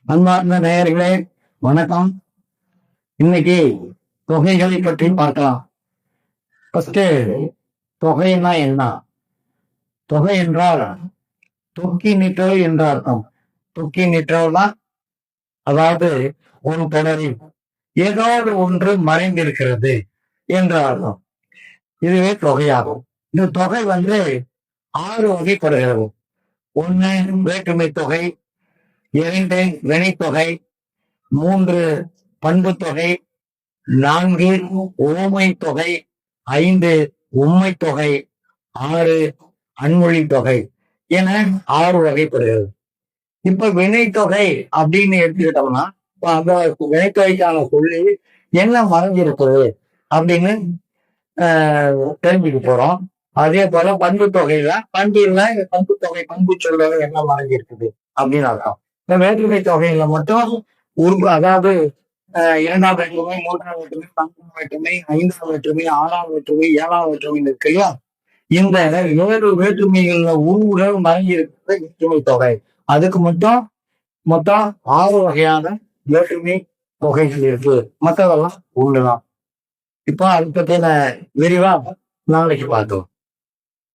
அன்பார்ந்த நேயர்களே, வணக்கம். இன்னைக்கு தொகைகளை பற்றி பார்க்கலாம். ஃபர்ஸ்ட், தொகைன்னா என்ன? தொகை என்றால் தொக்கி நிற்றல் என்ற அர்த்தம். தொக்கி நிற்றல்னா அதாவது ஒரு தொடரில் ஏதாவது ஒன்று மறைந்திருக்கிறது என்ற அர்த்தம். இதுவே தொகையாகும். இந்த தொகை 6 வகைப்படுகிறது. 1 வேற்றுமை தொகை, 2 வினைத்தொகை, 3 பண்பு தொகை, 4 உவமை தொகை, 5 உண்மை தொகை, 6 அன்மொழி தொகை என 6 வகைப்படுகிறது. இப்ப வினைத்தொகை அப்படின்னு எடுத்துக்கிட்டோம்னா அந்த வினைத்தொகைக்கான சொல்லி என்ன மறைஞ்சிருக்குது அப்படின்னு தெரிஞ்சுக்க போறோம். அதே போல பண்பு தொகையில பண்பு தொகை பண்பு சொல்ல என்ன மறைஞ்சிருக்குது அப்படின்னு அர்த்தம். இந்த வேற்றுமை தொகையில மட்டும் அதாவது 2ஆம் வேற்றுமை, 3ஆம் வேற்றுமை, 4ஆம் வேற்றுமை, 5ஆம் வேற்றுமை, 6ஆம் வேற்றுமை, 7ஆம் வேற்றுமை இருக்கு இல்லையா? இந்த 7 வேற்றுமைகள்ல உருவுகள் மறைஞ்சிருக்கிறது வேற்றுமை தொகை. அதுக்கு மொத்தம் 6 வகையான வேற்றுமை தொகைகள் இருக்கு. மற்றதெல்லாம் ஒண்ணுதான். இப்போ அதை பத்தின விரிவா நாளைக்கு பார்த்தோம்.